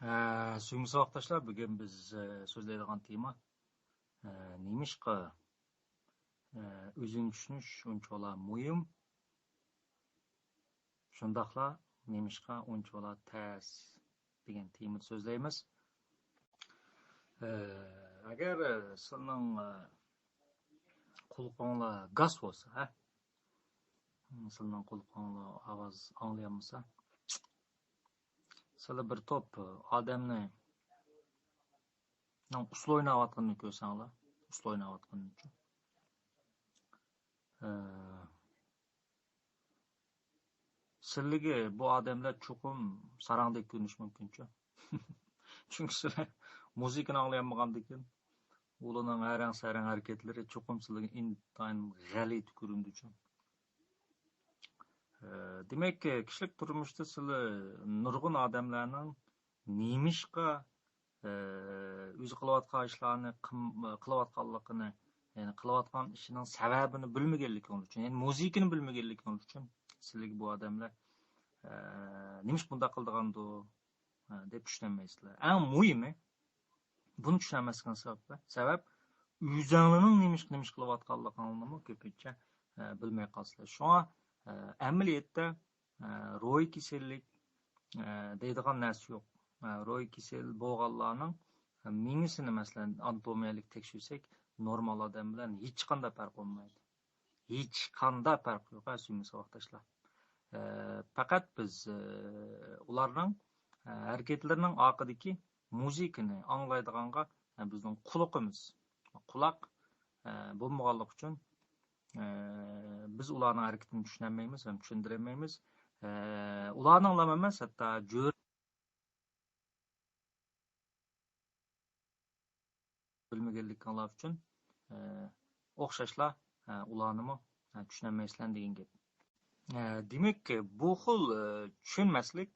Suyumlu sabahdaşlar, bugün biz so'zlaydigan tema nemishqa o'zing tushunish unchalar muhim, shundaqla nemishqa unchalar tez degan temada so'zlaymiz. Agar sizning qulog'inglar gaz bo'lsa, sizning qulog'inglar ovoz anglayolmasa, sizlar bir to'p odamni usul o'ynayotganini ko'rsanglar, usul o'ynayotganini uchun sizlarga bu odamlar chuqur sarangdek ko'rinishi mumkinchu. Chunki sizlar muzikani anglayolmagandan keyin ularning arang-sarang harakatlari chuqur sizlarga intayin g'alati ko'rindichu. Demak, kishilik turmushda sizlar nurg'un odamlarning nemishqa o'zi qilayotgan ishlarni qilayotganligini, ya'ni qilayotgan ishining sababini bilmaganligingiz uchun, ya'ni muzikani bilmaganligingiz uchun sizlarga bu odamlar nimish bunday qildigandi deb tushunolmaysizlar. Eng muhimi, buni tushunolmaslikning sabab o'zinglarning nimish qilayotganligini ko'pincha bilmay qolsizlar. Shunga amaliyotda ro'y kasallik deydigan narsa yo'q. Ro'y kasal bo'lganlarning mingisini masalan anatomiyalik tekshirsak, normal odam bilan hech qanday farq bo'lmaydi. Hech qanday farq yo'q, suyumli sabahdaşlar. Faqat biz ularning harakatlarining oqidagi muzikani anglaydiganga bizning quloq bo'lmaganligi uchun biz ularning harakatini tushunolmaymiz ham tushundirolmaymiz. Ularning lam emas, hatto jo'r bilmaganliklaringiz uchun o'xshashlar ularni tushunolmaysizlar degan gap. Demak, bu xil tushunmaslik,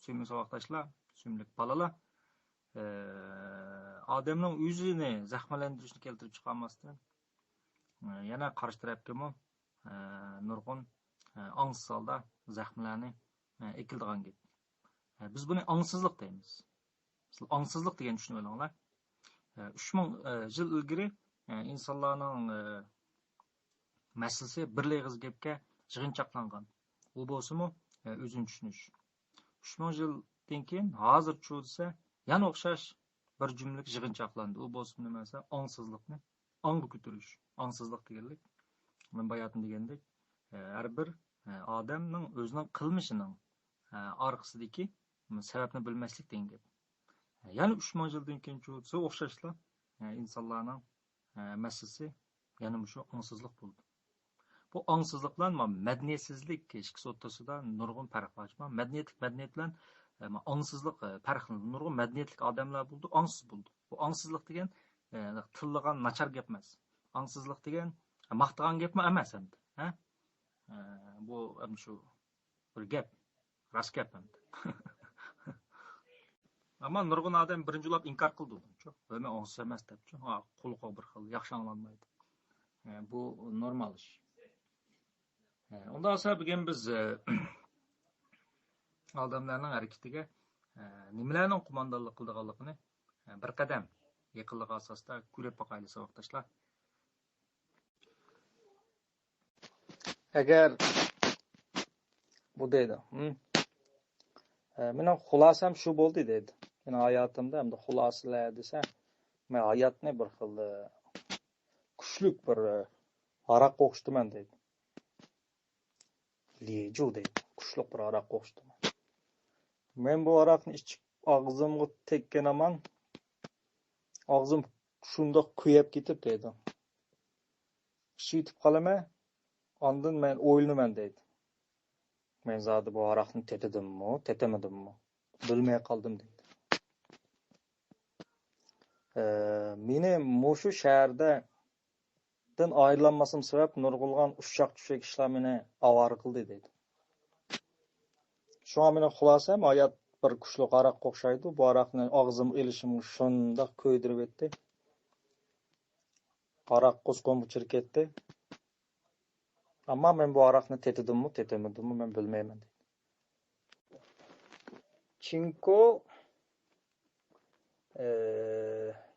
suyumli sabahdaşlar, suyumli bolalar, odamning o'zini zaxmlantirishni keltirib chiqarmasdan yana qarshi tarafga nurg'un ongsiz holda zaxmlarni ekildigan gap. Biz buni ongsizlik deymiz. Siz ongsizlik degan tushunib olinglar. 3000 yil ilgari insonlarning masalasi birlig'iz gapga yig'inchoqlangan. U bo'lsa-mu o'zini tushunish. 3000 yildan keyin hozircha desa yana o'xshash bir jumlaga yig'inchoqlandi. U bo'lsa nima desa, ongsizlikni ongga ko'tarish. Ongsizlik deganlik, men boyatin degandek, har bir odamning o'zining qilmishining orqasidagi sababni bilmaslik degan gap. Yani 3000 yildan keyin desa o'xshashlar insonlarning masalasi yana shu ongsizlik bo'ldi. Bu ongsizlik bilan madaniyetsizlik ikki o'rtasida nurg'un farq bor. Madaniyat bilan ongsizlik farqli. Nurg'un madaniyatli odamlar bo'ldi, ongsiz bo'ldi. Bu ongsizlik degan tilligan nachar gap emas. Ongsizlik degan maqtagan gap emas endi. Bu shu bir gap, rost gap endi. Ama nurg'un odam birinchilab inkor qildi buncha. Men ongsiz emas debchi. Quloqqa bir xil yaxshi anglanmaydi. Bu normal ish. Ondan sonra bugün biz odamlarning harakatiga nimalarning qo'mondonlik qilganligini bir qadam yaqinlik asosida ko'rib boqaylik sabahdaşlar. Agar bu deydi, mening xulosam shu bo'ldi deydi. Mening hayotimda hamda xulosalar desa, men hayotni bir xil kuchlik bir aroq o'xshataman deydi. Liyeju deydi. Kuchlik bir aroq o'xshataman. Men bu aroqni ichib og'zimga tekkanaman. Og'zim shundoq kuyib ketib deydi. Shitib qolaman. Ondan men o'ylanaman deydi. Men zodi bu aroqni tetedimmi, tetemedimmi? Bilmay qoldim deydi. Meni mushu shaharda dan aylanmasam sebep nurg'ulgan ushaq-tushak ishlar meni avara qildi deydi. Şu an meni xulosam hayot bir kuchli aroqqa o'xshaydi. Bu aroqni og'zim elishimni shundoq ko'ydirib etdi. Aroq qo'zg'on chirib ketdi. Ama men bu aroqni tetedimmi, tetemedimmi men bilmayman deydi. Chunki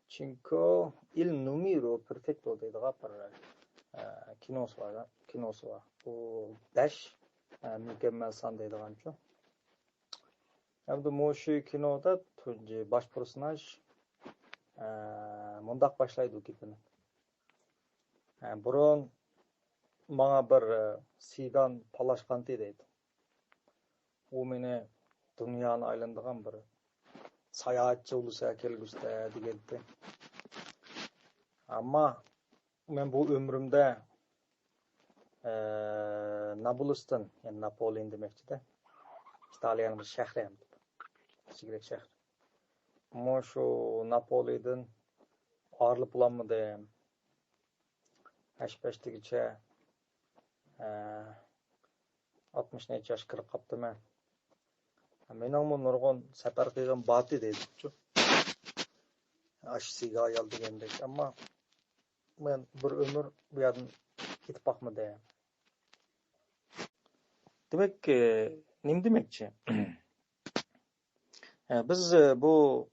Cinco il numero perfetto deydigan bir kinosi var. Bu 5 mükemmel san deydiganço. Hem de moşu kinoda baş personaj mundaq başlaydı o gepini. Burun bana bir sigan palaşkanti deydi. O meni dünyanı aylandıgan bir sayahatçı olursa kelgüste degende. Ama men bu ömrümde Napolis'tan, yani Napolyon demekçi de, İtalyanın bir şehri hem de. Kichik şehir. Ama şu Napolyon'dan ağırlık bulanmadı. 5-5'ligiçe 60 neçe yaş kirib qapti men. Mening bu nurg'un safar qilgan bati deydi-ku. Ashsiga ayol degandek. Ama men bir ömür bu yerdan ketib boqmadi. Demek nima demekçi? Biz bu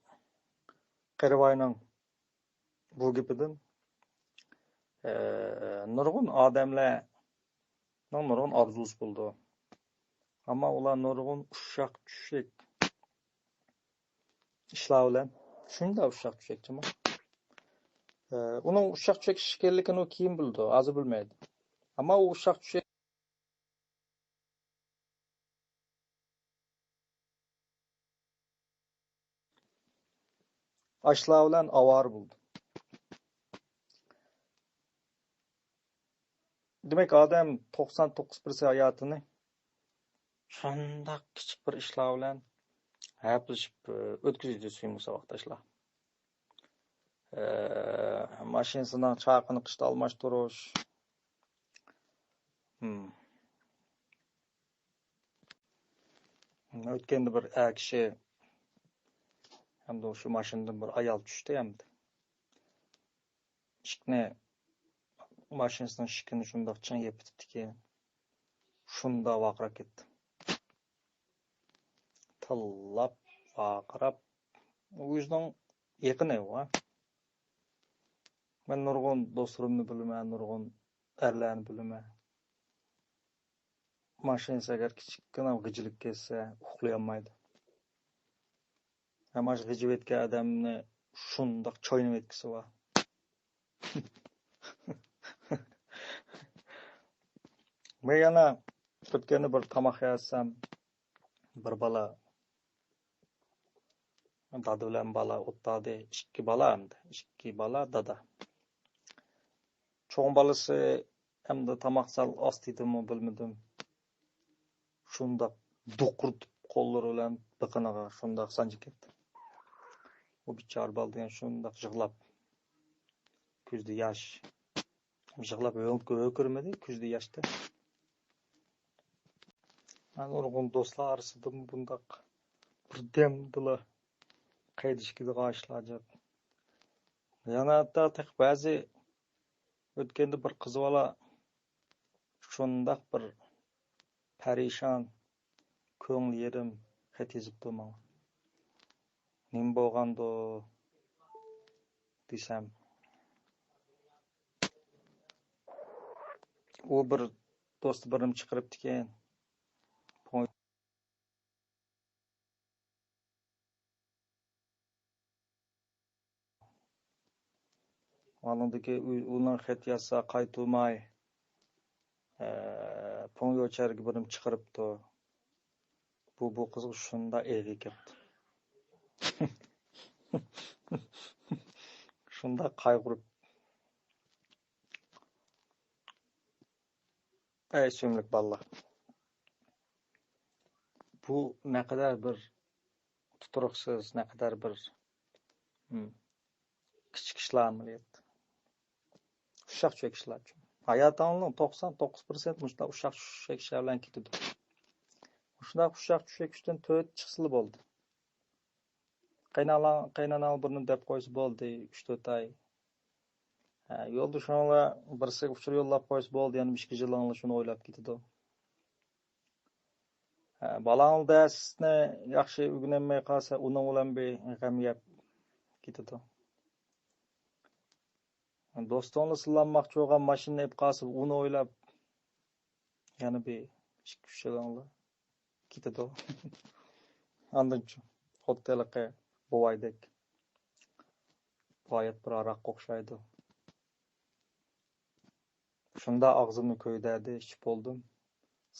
Qirvoyning bu gepidan nurg'un odamlar nurg'un orzusi bo'ldi. Ama ular nurg'un ushshaq tushlik ishlar bilan shunda ushshaq tushakchimi? Uning ushshaq tushak ekanligini u keyin bildi, hozir bilmaydi. Ama u ushshaq tushak ashlar bilan avar bo'ldi. Demek adam 99% hayatını şundaq kichik bir ishlar bilan hayaplashib o'tkazdi suymusa vaqtashlar. Mashinasidan chaqini qishda almashtirish. O'tganda bir kishi hamda shu mashinadan bir ayol tushdi hamda. Ishqni mashinasidan ishqini shundoq chang yeb bitibdiki, shunda vaqirab ketdi. Tillab, vaqirab, o'zining yaqini va men nurg'un do'stlarimni bilaman, nurg'un erlarni bilaman. Mashinasi agar kichikgina g'ijilib ketsa, uxlay olmaydi. Ama g'ijib etgan odamni shundoq choynab etkisi bor. Men yana o'tganda bir tomoq yasam, bir bola dada bilan bola o'tadi, ikki bola hamda, ikki bola dada. Cho'ng bolasi hamda tomoq sal ostidimi bilmadim. Shundoq duqurtib qo'llari bilan biqiniga shundoq sanjib ketdi. O bichar baldigan shundoq yig'lab, ko'zda yosh. Yig'lab o'kirmadi, ko'zda yoshda. Nurg'un do'stlar orasida bundoq birdamdila qaydishkidigan ishlar yo'q. Yana hatto ba'zi o'tganda bir qiz bola shundoq bir parishon, ko'ngli yerim xat yozibdi menga. Nima bo'lgandi desam, u bir do'sti birini chiqaribdi-ken. Anındaki ulan xat yazsa qaytulmay Ponyo çargı birim çıkarıptı. Bu kız şunda evi kepti. Şunda kaygırıp sümlük balla. Bu ne kadar bir tuturuksuz, ne kadar bir küçük işler ameliyat. Uşak çekişler. Hayatının 99% muşda uşak çekişler bilen ketidi. Uşak çekişten 4 çıksılı oldu. Qaynanal birini dep qo'ysa bo'ldi 3-4 ay. Yo'lda shunga birisi uchur yo'llab qo'ysa bo'ldi, yana 2 yilingli shuni o'ylab ketdi. Balang darsni yaxshi o'rganmay qolsa, uning bilan bir g'am yeb ketadi. Do'stonlar sillanmoqchi bo'lgan mashina ib qolsa, uni o'ylab yana bir ishga tushadilar. Ketadi. Andan-chi xottelaqa bo'vaydek. G'oyat bir aroqqa o'xshaydi. Shunda og'zimni ko'ydadi, ichib bo'ldim.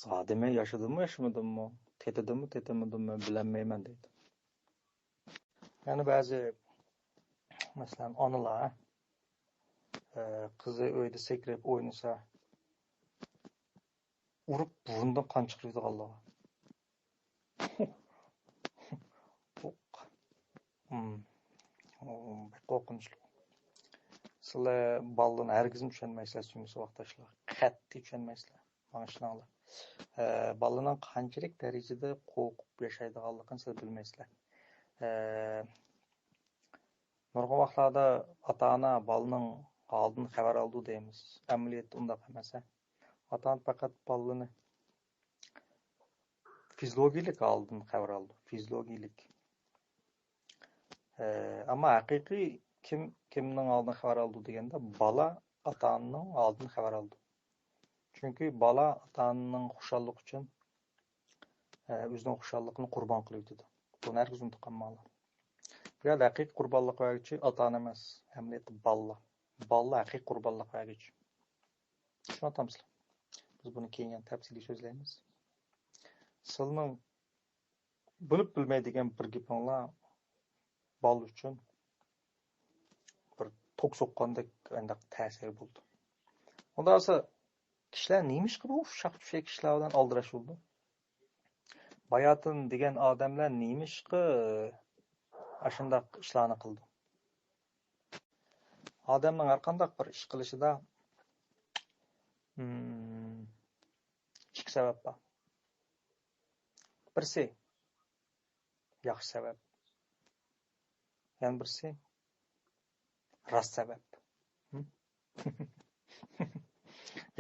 Zodime yaşadimmi? Tetidimmi, bilinmayman deydi. Yani bazı mesela onalar kızı öyle sekrep oynasa urup burundan kan çıkırdı Allah'a. Korkunçlu. Sizler balını herkesin düşünmeysizler çünkü vaktaşlar. Qattiq düşünmeysizler. Anlaşılanlar. Balının qanchalik darajada qo'rqib yashaydiganligini siz bilmaysizlar. Nurg'un vaqtlarda ota-ona balaning oldin xabar oldi deymiz. Amaliyotda undaq emas. Ota-ona faqat balani fiziologik oldin xabar oldi. Fiziologik. Ama haqiqiy kimning oldin xabar oldi deganda bala ota-onaning oldin xabar oldi. Çünkü bala ota-onaning xushallik uchun o'zining xushalligini qurbon qilyapti. Buni herkes unutqanmalı. Ya haqiqiy qurbonlik vergichi ota-ona emas, amaliyotda balla. Balla haqiqiy qurbonlik vergichi. Tushunamsizlar? Biz buni keyin tafsiliy so'zlaymiz. Sizning bilib bilmaydigan bir gapinglar bal uchun bir tok soqqandek undaq ta'sir bo'ldi. Unda esa kishilar nemish qilib uşaq-tuşaq kishilar bilan aldirash bo'ldi. Bayatın degan odamlar nemish qilib ashundaq ishlarni qildi. Odamning har qanday bir ish qilishida ikki sabab bor. Birisi yaxshi sabab. Yana birisi rost sabab.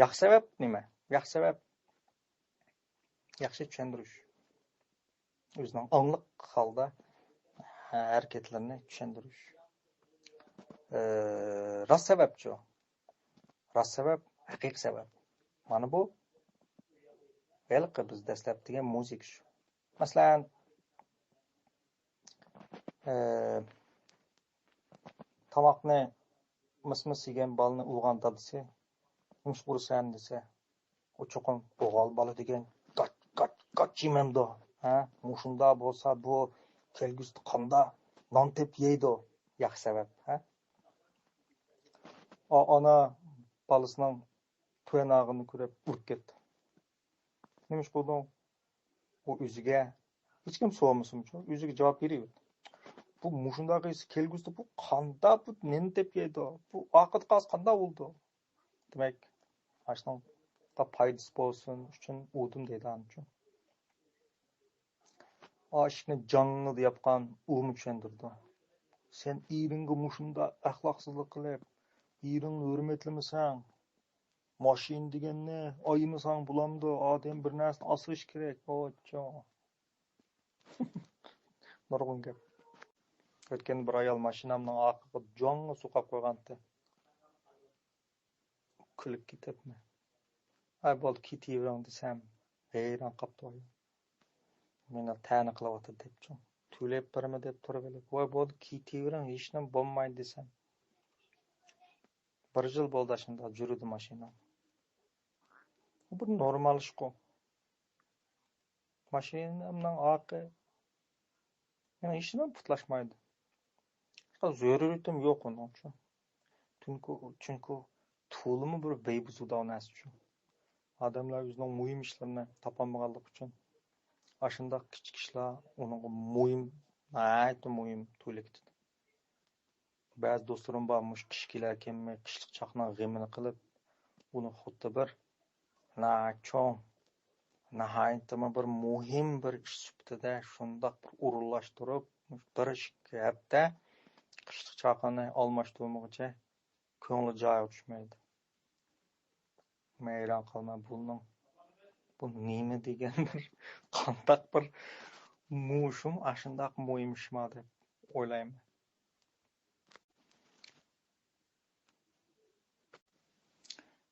Yaxshi sabab nima? Yaxshi sabab yaxshi tushuntirish. O'zining angliq holda harakatlarni tushuntirish. Rost sababchi. Rost sabab haqiqiy sabab. Mana bu belki biz dastlab degan muzik shu. Masalan, tomoqni mis yegan balani ulg'an dadisi nimish qurasan desa, o cho'qin o'g'il bola degan qach yemamdi. Ha, mushunda bo'lsa bu kelgusi qonda non tep yeydi. Yaxshi sabab, ha? Ona balasining to'yanog'ini ko'rib urib ketdi. Nimish qilding? O o'ziga hech kim so'ramasin-chi, o'ziga javob beradi. Bu mushundagi kelgusi bu qanda bu neni deb yeydi? Bu vaqt qaz qanda bo'ldi? Demak, ashning da foydasi bo'lsin uchun o'dim deydi ancha. Ashni jonli yapgan o'mi tushundirdi. Sen eringga mushunda axloqsizlik qilib, eringni hurmatlamasan, mashin deganni oyimisan bulamdi, odam bir narsani osish kerak. O'cho. Nurg'un gap. O'tgan bir ayol mashinamning orqaga jonga suqab qo'ygandi. Kulib ketibmi? Ay bo'ldi ketavering desam, hayron qoldi. Meni ta'na qilyapti debchi. To'lab birmi deb turib olib, voy bo'ldi ketavering, hech nima bo'lmaydi desam. Bir yil bo'ldi shunda yurdi mashina. Bu normal ish-ku. Mashinamning orqa yana hech nima putlashmaydi. Zaruriyatim yo'q uning uchun. Chunki to'limi bir bebuzuda onasi uchun. Odamlar o'zining muhim ishlarini topolmaganlik uchun ashundaq kichik ishlar uning muhim to'lakdi. Ba'zi do'stlarim bor, mush qish kelarkan, qishliq chaqning g'amini qilib, uni xuddi bir nihoyatda bir muhim bir ish sifatida shundaq bir o'rinlashtirib, bir hafta qishliq chaqini almashtirmoqcha ko'ngli joyiga tushmaydi. Mayron qilma bu nima degan bir qandaq bir mushum ashundaq muhim ishma deb o'ylayman.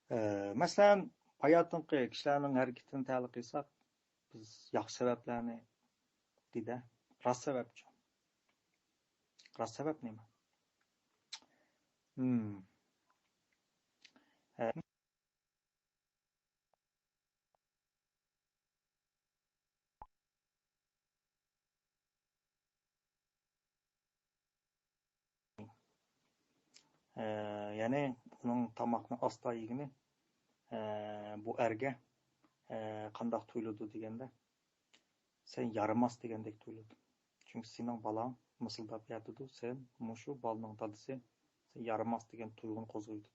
Masalan, hayotdagi kishilarning harakatini tahlil qilsak, biz yaxshi sabablarni deydi. Rost sababchi. Rost sabab nima? E, Ya'ni uning tomoqni asta yegini bu erga qandoq tuyuladi deganda, sen yaramas degandek tuyuladi. Chunki sening balang misildab yotadi, sen mushu bolaning dadisi sen yaramas degan tuyg'uni qo'zg'aydi.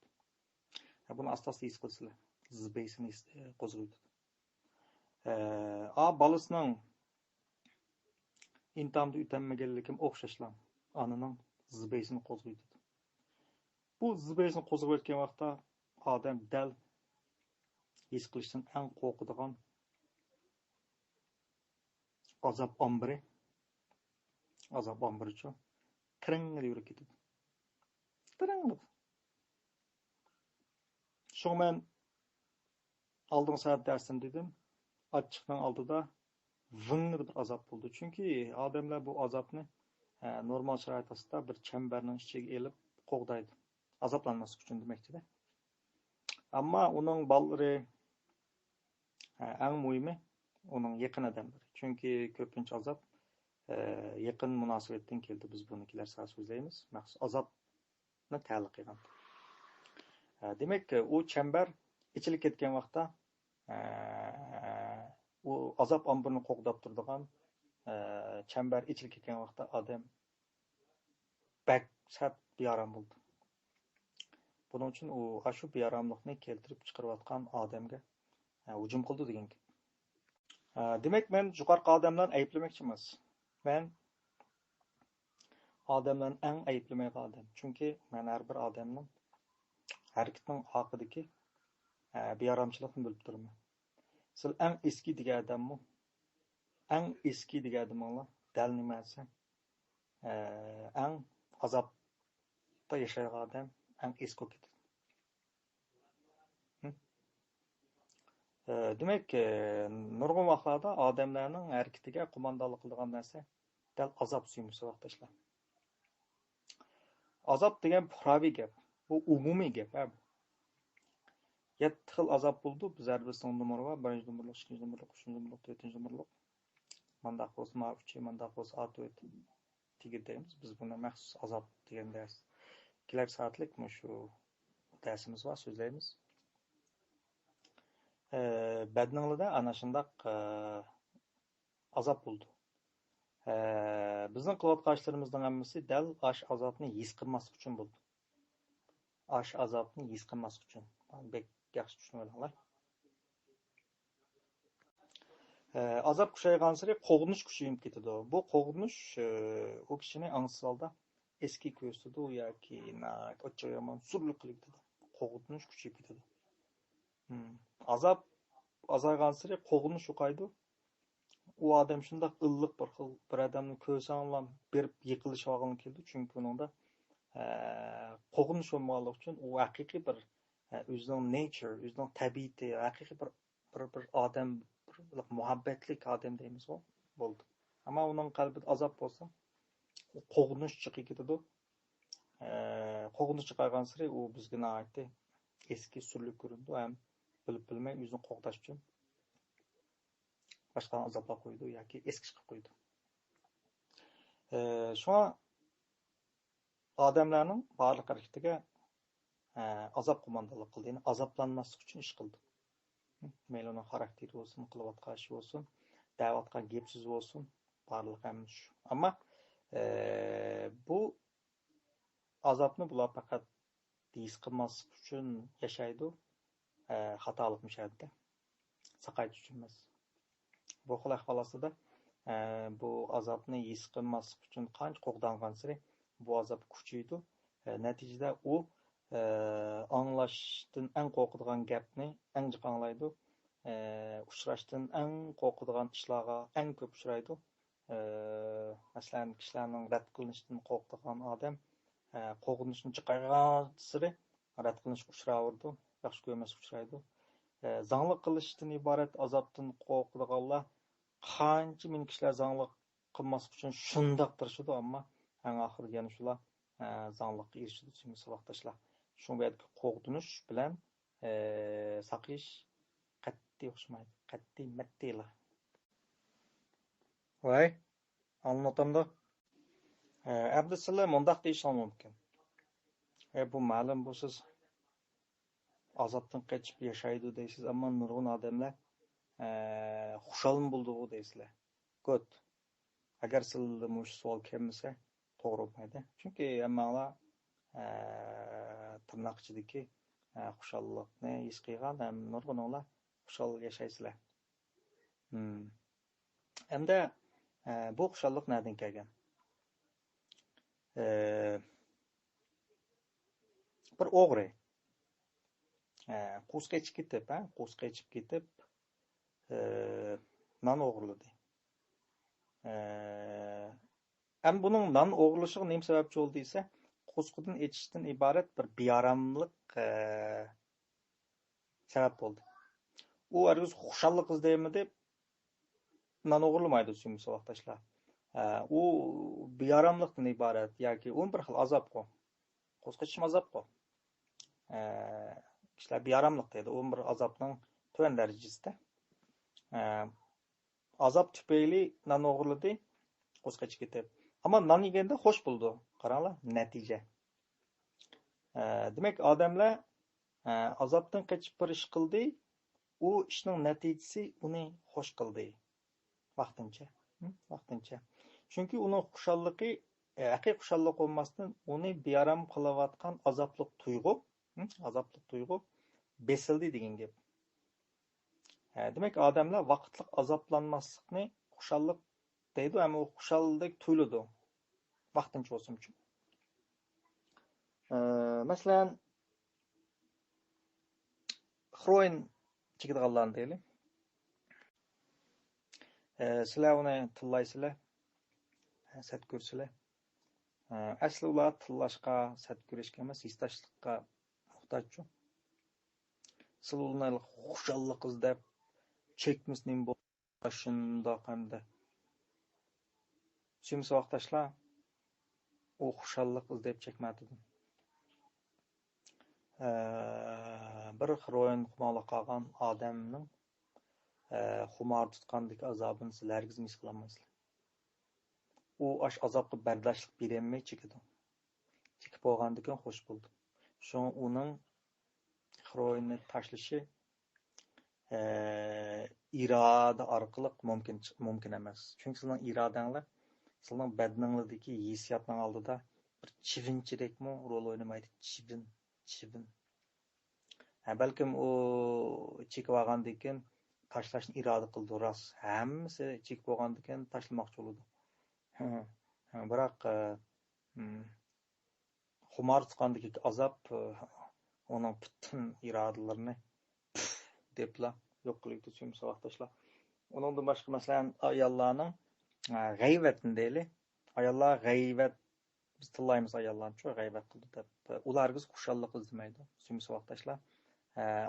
Buni asta-asta his qilsizlar. Zbeysini qo'zg'aydi. Balasining intamda o'tamaganligim o'xshashlar. Ananing zbeysini qo'zg'aydi. Bu zbeysini qo'zg'ayotgan vaqtda odam dal his qilishdan eng qo'rqadigan azob ombirichi tiringli yurib ketadi. Tiringli. Şu men aldığım saat dersim dedim. Açıktan aldıda vıngır bir azap buldu. Çünkü adamlar bu azapını normal şaraytasında bir çemberinin içine elip qoğdaydı. Azaplanması için demekti de. Ama onun balları en mühimi onun yakın adamları. Çünkü köpünç azap yakın münasibetten geldi. Biz bununkiler sağ sözleyimiz. Məxsus azapını təliq edən. Demek ki o çember içilik etken vaqtda o azap ambirini qo'g'dab turadigan çember içilik etken vaqtda adam bak sat bearam bo'ldi. Buning uchun u shu bearamlikni keltirib chiqarayotgan odamga hujum qildi degan gap. Demak, men yuqorqi odamlarni ayblamoqchi emas. Men odamlarni eng ayblamaydigan odam. Chunki men har bir odamning harakatining haqidagi bearamchilikni bilib turaman. Siz eng eski degan odammi? Eng eski degan odamlar dal nimasi? Eng azobda yashaydigan odam eng eski ketadi. Demak, nurg'un vaqtlarda odamlarning harakatiga qo'mondonlik qiladigan narsa dal azob suyumsi vaqtlar. Azob degan puhraviy gap. Bu umumiy gap. 7 xil azob bo'ldi. Biz har birisining numari bor. 1-chi numarlik, 2-chi numarlik, 3-chi numarlik, 4-chi numarlik. Mandaq bo'lsa, ma'rufi, mandaq bo'lsa, ato'yt deymiz. Biz buni maxsus azob degan dars. 2 soatlik shu darsimiz bor, so'zlaymiz. Badninglarda ana shundaq azob bo'ldi. Bizning qilayotgan ishlarimizning hammasi dal ash azobni his qilmaslik uchun bo'ldi. Ash azobni his qilmaslik uchun. Bek yaxshi tushunib olinglar. Azob kuchaygan sari qo'g'inish kuchayib ketadi. Bu qo'g'inish o kishini angsiz holda eski ko'rsatadi yoki o'cha yomon surlik qilib ketadi. Qo'g'inish kuchayib ketadi. Azob azaygan sari qo'g'inish yo'qaydi. U odam shundoq illiq bir odamni ko'rsanglar berib yiqilish olgan keldi. Chunki uningda qo'g'inish bo'lmaganligi uchun u haqiqiy bir o'zining nature, o'zining tabiati, haqiqiy bir odam, bir muhabbatlik odam deymiz bo'ldi. Ammo uning qalbida azob bo'lsa, qo'g'inish chiqib ketadi. Qo'g'inish chiqargan sari u bizga na'atdi eski surlik ko'rindi, ham bilib bilmay o'zini qo'g'dash uchun boshqa azoblar qo'ydi yoki eski chiqib qo'ydi. Shuna odamlarning barliq harakatiga azob qo'mondonlik qildi, ya'ni azoblanmaslik uchun ish qildi. Mayli uning xarakteri bo'lsin, qilayotgan ishi bo'lsin, da'vatgan gapsiz bo'lsin, barliq hamma shu. Ammo bu azobni bular faqat his qilmaslik uchun yashaydi, xatolik mishadda, saqaytish uchun emas. Bu xil ahvolda bu azobni his qilmaslik uchun qancha qo'g'dangan sari bu azob kuchaydi. Natijada u anglashdan eng qo'rqadigan gapni eng jiq anglaydi. Uchrashdan eng qo'rqadigan ishlarga eng ko'p uchraydi. Masalan, kishilarning rad qilinishdan qo'rqadigan odam qo'rqinishni chiqargan sari rad qilinishga uchraydi. yaxshi ko'rmas uchraydi. Zanglik qilishdan iborat azobdan qo'rqadiganlar qancha ming kishilar zanglik qilmaslik uchun shundoq tirishadi, ammo eng oxirida yana shular zanglikqa erishadi. Saboqdoshlar, shunga qo'rqinish bilan saqish qat'iy o'xshamaydi. Qat'iy mattiylar. Voy, anlatamda. Endi sizlar mundaq deyishim mumkin. Bu ma'lum bu siz azobdan qochib yashaydi deysiz, ammo nurg'un odamlar xushal bo'ldi deysizlar. Good. Agar sizlarda bu savol kelmasa, to'g'ri bo'lmaydi. Chunki hammalar tirnoq ichidagi xushallikni his qilgan, ham nurg'unlar xushal yashaysizlar. Endi bu xushallik nereden kelgan? Bir o'g'ri qo'sqa ichib ketib, non o'g'irladi. Hem bunun non o'g'irlashiga nima sababchi bo'ldi desa, qo'sqadan ichishdan iborat bir bearamlik sabab bo'ldi. U argiz xushallik izlaymi deb non o'g'irlamaydi saboqdoshlar. U bearamlikdan iborat yoki u bir xil azob qo'y. Qo'sqa ichish azob qo'y. Kishilar bearamlik deydi. U bir azobning tuvan darajasida. Azob tufayli non o'g'irladi, qo'sqa ichib ketib. Ammo non yeganda xo'sh bo'ldi. Qaranglar, natija. Demak, odamlar azobdan qochib bir ish qildi, u ishning natijasi uni xo'sh qildi. Vaqtincha. Chunki uning xushalligi, haqiqiy xushallik bo'lmasdan, uni bearam qilayotgan azobli tuyg'u besildi degan gap. Demak, odamlar vaqtliq azoblanmaslikni xushallik deydi, ammo u xushallik tuyuladi. Vaqtincha bo'lsin uchun. Masalan, heroin chekadiganlarni deylik. Sizlar uni tillaysizlar, sat ko'rsizlar. Asli ular tillashga, sat ko'rishga emas, histashlikqa muhtoj. Siz ularni xushallik izlab chekmisning boshында qanda. Suyimsiz vaqtdoshlar, u xushallik izlab chekmadi. Bir heroin xumolik qilgan odamning xumor tutqandek azobini siz hargiz his qilolmaysizlar. U azobga bardoshlik berolmay chekadi. Chekib bo'lgandan keyin xo'sh bo'ldi. Shu uning heroinni tashlashi iroda orqali mumkin emas. Chunki sizning irodanglar sizning badningizdagi hissiyotning oldida bir chivinchilikmi rol o'ynamaydi. Chivin. Balkim u chekib olgandan keyin tashlashni iroda qildi, rost. Hammasi chekib bo'lgandan keyin tashlamoqchi bo'ldi. Biroq xumor tutqandagi azob uning butun irodalarini deblar yo'q qilib tushim vaqtdoshlar. Uningdan boshqa masalan ayollarning g'ayvatini deylik. Ayollar g'ayvat biz tillaymiz ayollarni shu g'ayvat qildi deb. Ulargiz xushallik izlamaydi. Tushim vaqtdoshlar.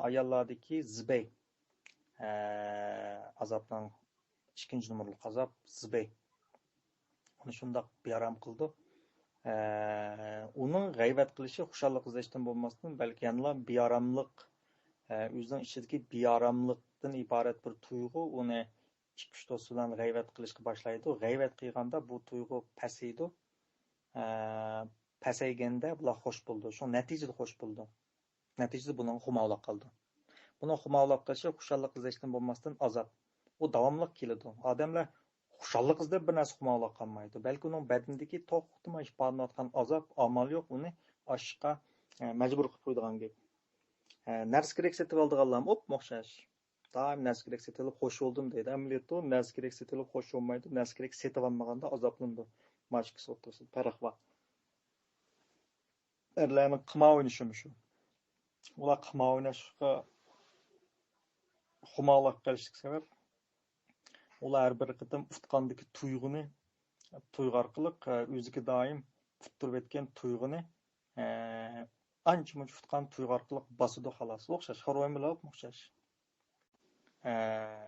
Ayollardagi zibay azobdan ikkinchi numaralı azob zibay. Uni shundoq bearam qildi. Uning g'ayvat qilishi xushallik izlashdan bo'lmasdan, balki yana bearamlik, o'zining ichidagi bearamlikdan iborat bir tuyg'u uni ikki-uch do'st bilan g'ayvat qilishga boshlaydi. G'ayvat qilganda bu tuyg'u pasaydi. Pasayganda bular xo'sh bo'ldi. Shu natijada xo'sh bo'ldi. Natijada buning xumorlik qildi. Buning xumorlik qilishi xushallik izlashdan bo'lmasdan azob. U davomli keladi. Odamlar xushallik izlab bir narsa xumorlik qilmaydi. Balki uning badindagi to'xtamay ifodalanayotgan azob amal yo'q, uni oshqa majbur qilib qo'yadigan gap. Narsa kerak setib oldiganlar o'xshash. Doim narsa kerak setib xo'sh bo'ldim deydi. Amaliyotda narsa kerak setib xo'sh bo'lmaydi. Narsa kerak setib olmaganda azoblandi. Mashqisi o'rtasida farq bor. Erlarning qimor o'ynashi shu. Ular qimor o'ynashga xumorlik qilishlik sabab ular bir qitim utqandagi tuyg'uni orqali o'ziga doim tuttirib etgan tuyg'uni ancha muncha tutgan tuyg'u orqali bosadi xolos. O'xshash, hormon bilan o'xshash.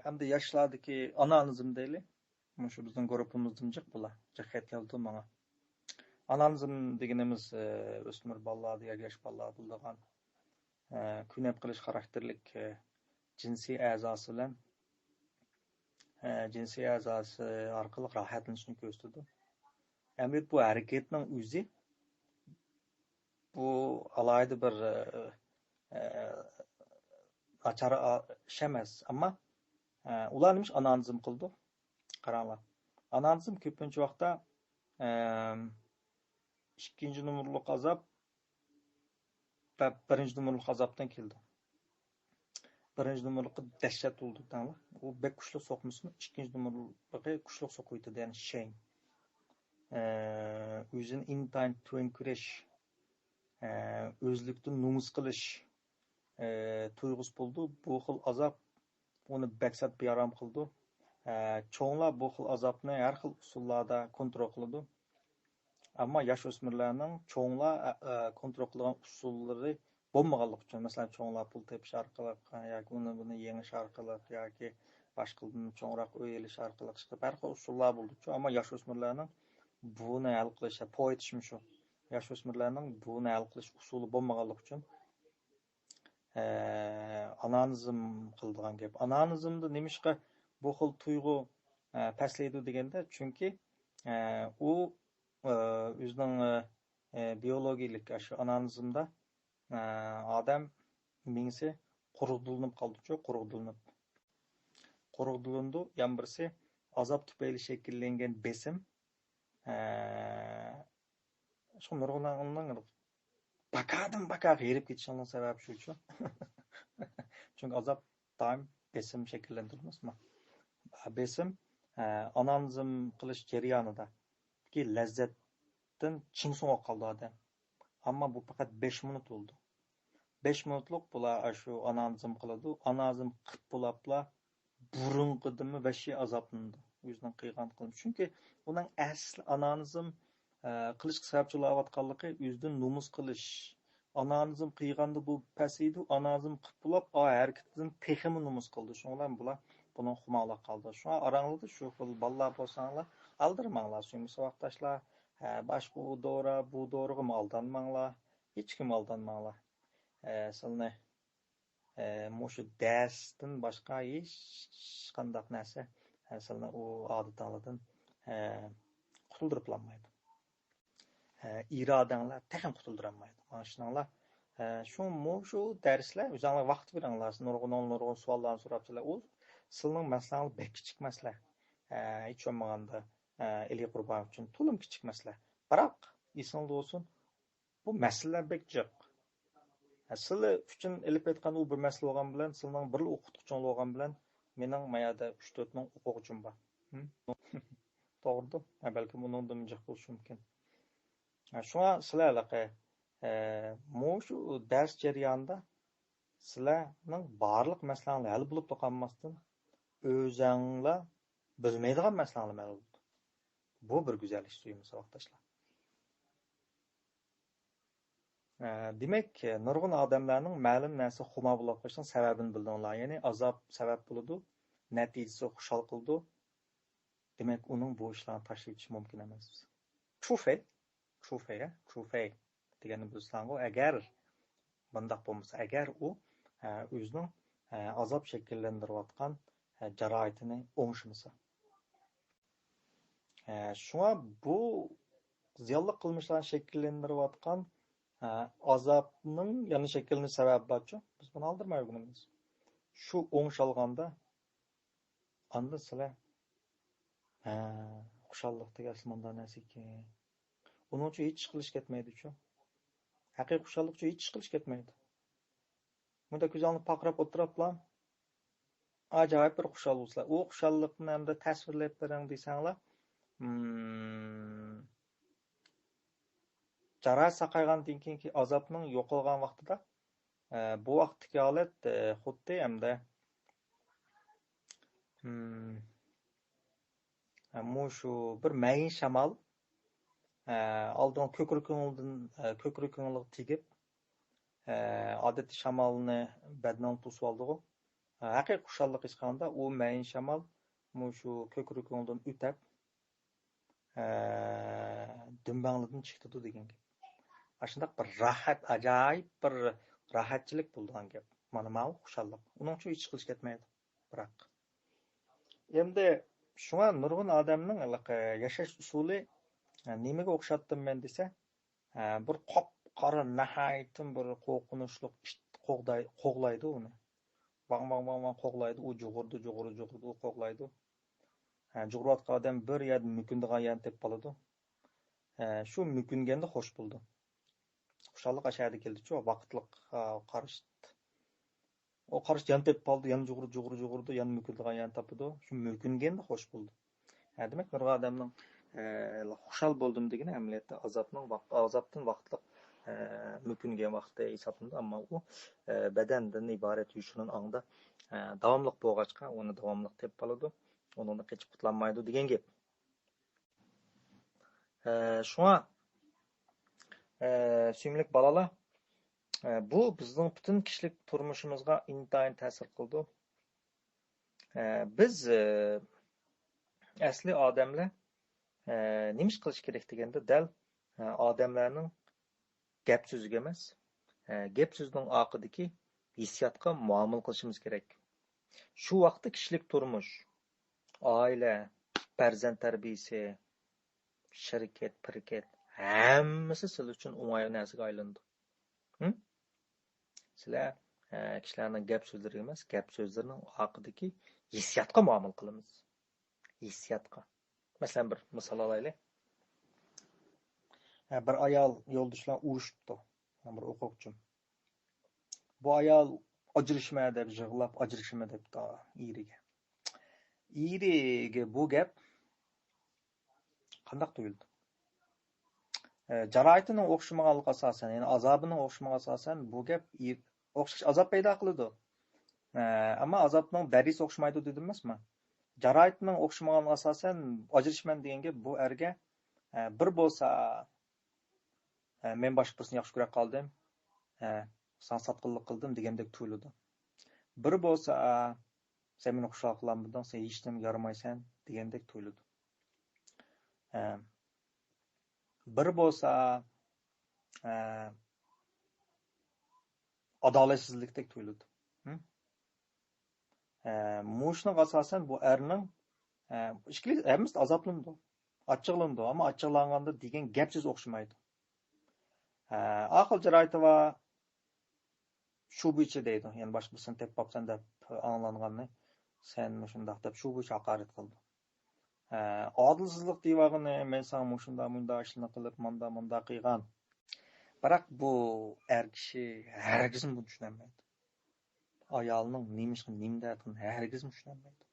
Hamda yoshlardagi analizm deyli. Shu bizning guruhimizdan jiq bular. Jiqat keldi menga. Analizm deganimiz o'smir bolalarda, yosh bolalarda bo'lgan kunab qilish xarakterlik jinsiy a'zosi bilan jinsiy a'zosi orqali rohatlanishni ko'rsatadi. Endi bu harakatning o'zi bu alayda bir nachar ish emas, ammo ular nima analizm qildi? Qaranglar. Analizm ko'pincha vaqtda ikkinchi numurliq azob va birinchi numurliq azobdan keldi. Birinchi numurliqqa dahshat bo'ldi, tamam. U bek kuchli so'qmasmi? Ikkinchi numurliqqa kuchli so'qiydi, ya'ni shame. O'zini intayin to'nkirish, o'zlikdan nomus qilish tuyg'usi bo'ldi. Bu xil azob uni baksat bearam qildi. Cho'nglar bu xil azobni har xil usullarda kontrol qiladi. Ammo yosh o'smirlarning cho'nglar kontrol qilgan usullari bo'lmaganligi uchun, masalan, cho'nglar pul tepish orqali yoki buni yengish orqali yoki boshqadan cho'ngroq o'yilish orqali chiqib har xil usullar bo'ldi-ku, ammo yosh o'smirlarning buni hal qilish, poyitishmi shu. Yosh o'smirlarning buni hal qilish usuli bo'lmaganligi uchun analizm qildigan gap. Analizmda nimishqa bu xil tuyg'u pastlaydi deganda, chunki u o'zining biologiyalik shu analizmda odam mingsi quruqdilinib qoldi-ku, quruqdilindi. Yan birisi azob tufayli shakllangan besim shu nurg'unlarning bakaga erib ketishining sababi shu-ku. Chunki azob doim besim shakllantirmasmi? Besim analizm qilish jarayonida ki lazzatdan chingsung'a qoldi odam. Ammo bu faqat 5 minut bo'ldi. 5 minutlik bular shu analizm qiladi. Analizm qilib bo'labla burunqidimi vashi azoblandi. O'zining qiygan qilib. Chunki uning asl analizm qilish sababchi bo'layotganligi o'zidan nomus qilish. Analizm qilganda bu pasaydi, analizm qilib bo'lab harakatdan texmi nomus qildi. Shundan bular buni xumoqlab qoldi. Shu oranglarda shu xil bolalar bo'lsanglar, aldirmanglar. Shu vaqtdoshlar boshqa bu doriga aldanmanglar. Hech kim aldanmanglar. Sizlarni mushu darsdan boshqa hech qanday narsa sizlarni u odatlardan qutuldirib olmaydi. İradanglar texim qutuldiranmaydi. Mana shuninglar shu darslar o'zinglar vaqt beringlar, nurg'un savollarni so'rabsizlar. U sizning masalanglar bek kichik masala. Hech bo'lmaganda Eli Qurbon uchun to'lim kichik masala. Biroq esingizda bo'lsin, bu masalalar bek jiq. Sizlar uchun ilib aytgan u bir masala bo'lgan bilan, sizning bir o'qituvching bo'lgan bilan, mening mayada 3-4 ming o'quvchim bor. To'g'ri? Balki bundan jiq bo'lishi mumkin. Shuna sizlarga shu dars jarayonida sizlarning barliq masalalarni hal bo'lib qolmasdan o'zinglar bilmaydigan masalalarni hal bo'ldi. Bu bir go'zal ish suyimiz vaqtdoshlar. Demak, nurg'un odamlarning ma'lum narsa xumo bo'lib qolishining sababini bildinglar. Ya'ni azob sabab bo'ladi, natijasi xushal qildi. Demak, uning bu ishlarni tashlab mumkin emas. Chufay degani bo'lsa, agar bunday bo'lmasa, agar u o'zining azob shakllantirayotgan jarohatini o'ngishmasa. Shuna bu ziyonli qilmishlarni shakllantirayotgan azobning yana shakllanish sababi borchu. Biz buni aldirmay o'rganamiz. Shu o'ngshalganda anda sizlar xushallik degan bunday narsa ekan. Uning uchun hech qilish ketmaydi-ku. Haqiqiy xushallik uchun hech qilish ketmaydi. Bunda ko'zingni paqirab o'tiriblar. Ajoyib bir xushal bo'lsalar. U xushallikni hamda tasvirlab bering desanglar, jarohat saqaygandan keyingi azobning yo'qolgan vaqtida bu vaqtdagi holat xuddi hamda shu bir mayin shamol oldin ko'kragingizdan tegib odatda shamolni badnan to'sib oldi. Haqiqiy xushallik his qilganda u mayin shamol shu ko'kragingdan o'tib dumbanglidan chiqdi degan gap. Shundaq bir rahat, ajoyib bir rahatchilik bo'lgan gap. Mana bu xushallik. Uning uchun hech qilish ketmaydi. Biroq endi shunga nurg'un odamning yashash usuli nimaga o'xshatdim men desa, bir qop qora nihoyatim bir qo'rqinchli qo'g'laydi uni. Bang qo'g'laydi, u jug'urdi, u qo'g'laydi. Jug'urayotgan odam bir yerda mukundigan yerni tepib qoladi. Shu mukunganda xo'sh bo'ldi. Xushallik ashadi keldi-chu, vaqtliq qarish. O qarish yan tepib qoldi, yan jug'urdi, yan mukundigan yerni topdi. Shu mukunganda xo'sh bo'ldi. Demak, bir odamning xushal bo'ldim degani amaliyotda azobdan vaqtliq mukungan vaqtda hisoblanadi, ammo u badandan iborat yushining ongda davomli bo'lg'achqa uni davomli tepib qoladi. Ondan qechib qutlanmaydi degan gap. Shunga suyimlik balalar, bu bizning butun kishilik turmushimizga intayin ta'sir qildi. Biz asli odamlar nima ish qilish kerak deganda dal odamlarning gap so'ziga emas, gap so'zning oqidagi hissiyotga muomala qilishimiz kerak. Shu vaqtda kishilik turmush, oila, farzand tarbiyasi, shirkat, pirkat hammasi siz uchun o'ng'ay narsaga aylandi. Sizlar kishilarning gap so'zlari emas, gap so'zlarining oqidagi hissiyotga muomala qilamiz. Hissiyotga. Masalan, bir misol olaylik. Bir ayol yo'ldoshlar urushibdi. Bir o'quvchim. Bu ayol ajrashma deb yig'lab, ajrashma debdi eriga. Eriga bu gap qanday tuyuldi? Jarohatining o'xshamaganligiga asosan, ya'ni azobining o'xshamaganiga asosan bu gap o'xshash azob paydo qiladi. Ammo azobning darajasi o'xshamaydi dedim emasmi? Jarohatining o'xshamaganiga asosan ajrashman degan gap bu erga bir bo'lsa men boshqa birsini yaxshi ko'ra qoldim, san sotqinlik qildim degandek tuyuladi. Bir bo'lsa sen meni xushal qilmading, sen hech nimga yaramaysan degandek tuyuladi. Bir bo'lsa adolatsizlikdek tuyuladi. Mushning asosan bu erning ishqili hammasi azoblandi, achchiqlandi, ammo achchiqlanganda degan gap so'z o'xshamaydi. Aql jarohati va shu bo'yicha deydi. Ya'ni boshqa birsini tepib qopsan deb anglanganni sen shundoq deb shu bo'yicha haqorat qildi. Adilsizlik deyvag'ini men sana munda ishni qilib, munda qilgan. Biroq bu er kishi hargiz buni tushunmaydi. Ayolning nimda etgan hargiz tushunmaydi.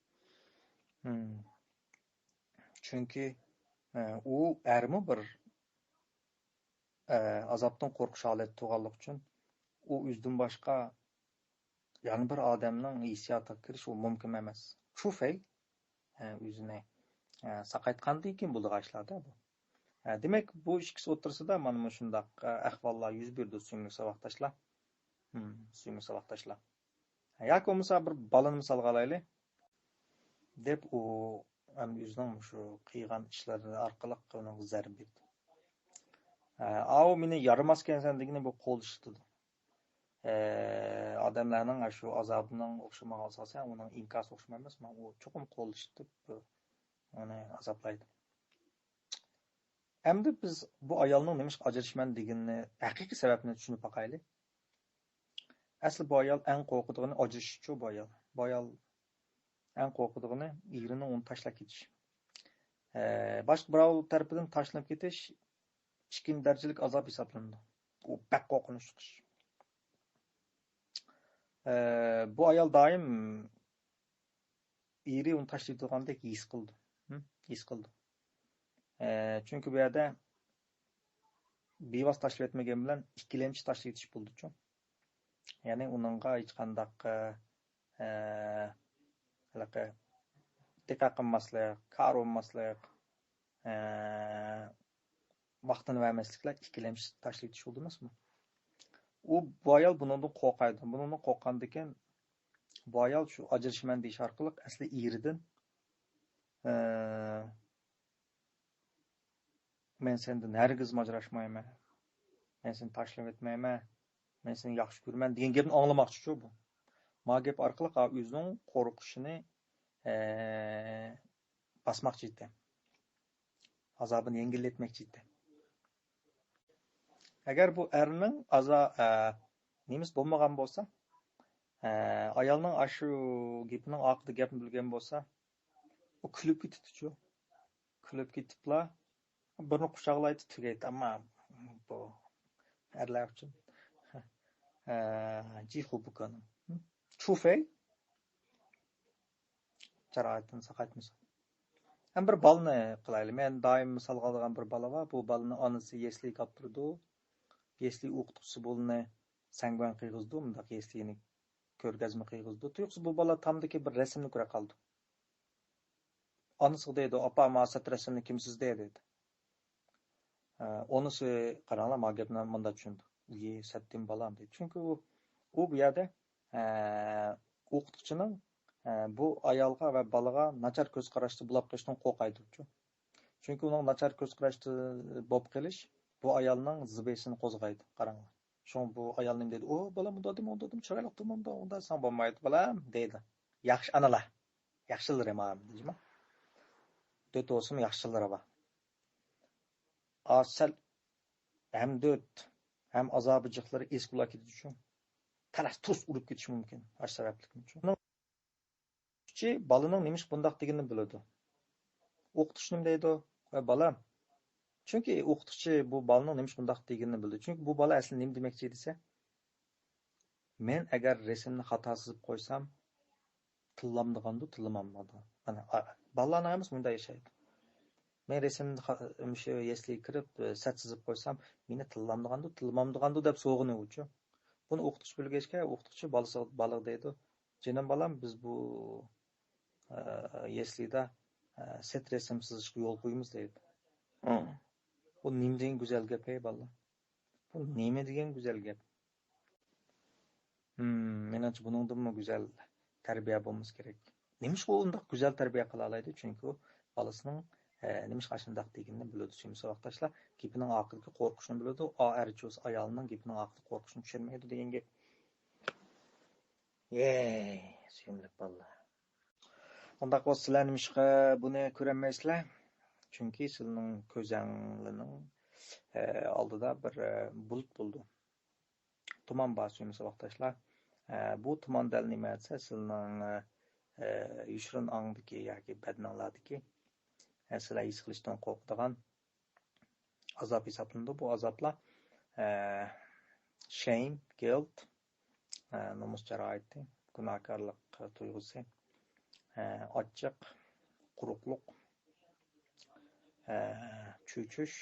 Chunki u ermi bir azobdan qo'rqish holati tug'anlik uchun u o'zidan boshqa yana bir odamning hissiyotiga kirish u mumkin emas. Shu fayl o'zini saqaytgandan keyin bo'lgan ishlarda bu. Demak, bu ikkisi o'rtasida mana shunday ahvollar yuz berdi suyimli saboqdoshlar. Suyimli saboqdoshlar. Yoki bo'lmasa bir balani misolga olaylik deb u o'zining shu qilgan ishlari orqali uning zarb berdi. Meni yaramas ekansan degani bu qo'l ishitdi. Odamlarning shu azobining o'xshamagan asosan uning inkosi o'xshamas, u cho'qim qo'l ishitib uni azoblaydi. Endi biz bu ayolning nima ajrashman deganini haqiqiy sababini tushunib boqaylik. Asli bu ayol eng qo'rqadigan ajrashishchi bu ayol. Bu ayol eng qo'rqadigan erini uni tashlab ketish. Boshqa birov tarafidan tashlab ketish ikkinchi darajalik azob hisoblanadi. U bak qo'rqinchli ish. Bu ayol doim eri uni tashlab turgandek his qildi. Chunki bu yerda bevosita tashlab etmagan bilan ikkilamchi tashlab etish bo'ldi-ku. Ya'ni uningga hech qanday diqqat qilmaslik, kor olmaslik, vaqtini vermasliklar ikkilamchi tashlab etish bo'ldi emasmi? Bu ayol bundan qo'rqaydi. Bundan qo'rqqandan keyin bu ayol shu ajrashaman deyish orqali asli eridan men sendan hargiz ajrashmayman. Men seni tashlab etmayman. Men seni yaxshi ko'raman degan gapni anglamoqchi-ku bu. Ma gap orqali o'zining qo'rqishini basmoqchi edi. Azobini yengillatmoqchi edi. Agar bu erning nemiz bo'lmagan bo'lsa, ayolning shu gapining oqida gapni bilgan bo'lsa, u kulib ketdi-chu. Kulib ketibla birini quchoqlaydi, tugaydi. Ammo bu erlar uchun jihu bukani. Chufey jarohatdan saqaytmasa. Ham bir balni qilaylik. Men doim misol oladigan bir bala bor. Bu balani onasi yesliga olib turdi. Yesli o'qituvchisi bo'lni sangban qiyg'izdi, undaq yeslini ko'rgazma qiyg'izdi. Tuyuqsi bu bala tamdiki bir rasmni ko'ra qoldi. Onasi deydi, "Opa, ma'sat rasmni kimsiz dedi." Onasi qaranglar, ma gapni menda tushundi. "Uye, satdim balam" dedi. Chunki u bu yerda o'qituvchining bu ayolga va balaga nachar ko'z qarashni bulab qo'yishdan qo'rqaydi-ku. Chunki uning nachar ko'z qarashni bo'lib qilish bu ayolning zibesini qo'zg'aydi. Qaranglar. Şoň bu ayol nim dedi, "O, balam undadim, chiroyli turmanda, unda san bo'lmaydi, balam" dedi. Yaxshi analar. Yaxshilar ham deymi? Döt olsun yaxshilar bor. Asal hem döt hem azobijliklari esqular ketishi uchun taras tus urib ketishi mumkin. Ash sabablik uchun. Chi balaning nemish bundaq deganini biladi. O'qitish nim deydi, "Va balam" Chunki o'qituvchi bu balaning nemish bundaq deganini bildi. Chunki bu bala aslida nima demoqchi desa, men agar rasmni xato chizib qo'ysam, tillamdigandu tillamamadi. Mana balalarning hammasi bunda yashaydi. Men rasmni shu yesliga kirib, sat chizib qo'ysam, meni tillamdigandu tillamamdigandu deb so'g'inuvchi. Buni o'qitish bilgachga, o'qituvchi baliq deydi, "Jinim balam, biz bu yeslida set rasm chizishga yo'l qo'yamiz" deydi. Bu nima degan go'zal gap ey balla. Bu nima degan go'zal gap. Menimcha buningdanmi go'zal tarbiya bo'lmasi kerak. Nimish u undaq go'zal tarbiya qila oladi? Chunki u balasining nimish qashindaq deganini biladi. Shu vaqtda gapining oqilga qo'rqishni biladi. Erchos ayolning gapining oqilga qo'rqishni tushunmaydi degan gap. Suyimli balla. Undaq bo'lsa sizlar nimishqa buni ko'rolmaysizlar? Chunki sizning ko'zanglining oldida bir bulut bo'ldi. Tuman bor suyimli vaqtdaşlar. Bu tumandan nima desa, sizning yushrin ongdagi yoki badnonglardagi sizlar his qilishdan qo'rqadigan azob hisoblanadi. Bu azoblar shame, guilt, nomus jarohati, gunohkorlik tuyg'usi, ochiq, quruqlik, cho'chish,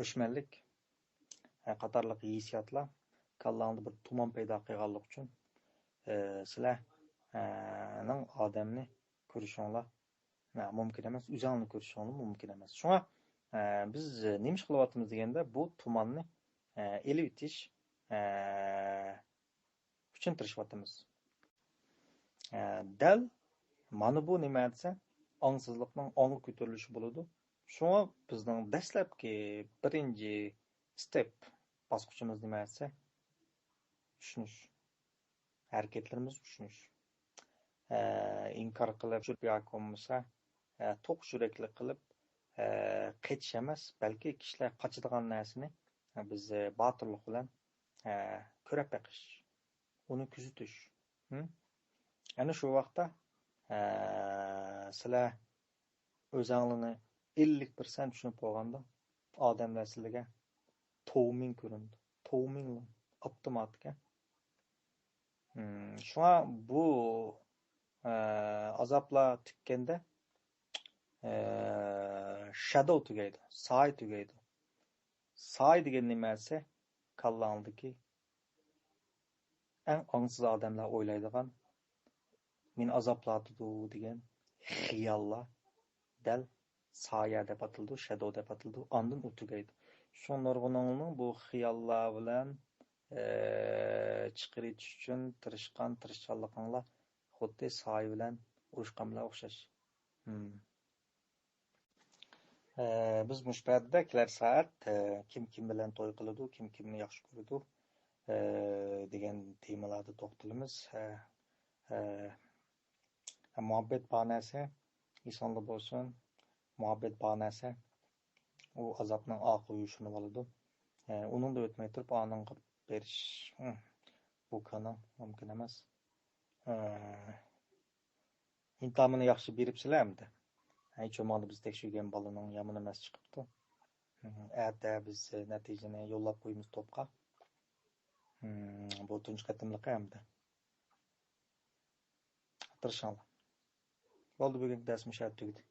o'shmanlik qatorliq hissiyotlar kallangda bir tuman paydo qilganlik uchun sizlarning odamni ko'rishinglar mumkin emas, o'zingni ko'rishinglar mumkin emas. Shunga biz nima ish qilyapmiz deganda bu tumanni elib o'tish uchun tirishayapmiz. Dal mana bu nima desa, ongsizlikning ongi ko'tarilishi bo'ladi. Shunga bizning dastlabki birinchi step bosqichimiz nima desa, tushunish. Hareketlarimiz tushunish. İnkar qilib yoki bo'lmasa to'q yurakli qilib qechish emas, balki kishilar qochadigan narsani biz botirlik bilan ko'rib beqish, uni kuzatish. Ana shu vaqtda sizlar o'zinglarni 50% tushunib bo'lganda odamlar sizlarga to'min ko'rindi. To'min avtomatik. Shunga bu azoblar tukkanda shadow tugaydi, soy tugaydi. Soy degan nima desa, kallangdagi eng ongsiz odamlar o'ylaydigan men azoblanadi degan xiyollar dal soya deb atildi, shadow deb atildi, ondan u tugaydi. Şu nurg'uningni bu xiyollar bilan chiqarib etish uchun tirishchanliginglar xuddi soy bilan urushgan bilan o'xshash. Biz mush paytda kelar soat kim bilan to'y qiladi, kimni yaxshi ko'radi degan temalarda to'xtalamiz. Muhabbet bor narsa insonda bo'lsin, muhabbet bor narsa u azobning oxiri yushunib oladi. Uningda o'tmay turib oning qilib berish bu kuni mumkin emas. Intamini yaxshi beribsizlarmidi? Hech bo'lmaganda biz tekshirgan bolaning yomon emas chiqibdi. Erta biz natijani yo'llab qo'yamiz to'pqa. Bu tunji qatimliq hamda. Tirishinglar. Bo'ldi, bugungi darsimiz shu yerda tugadi.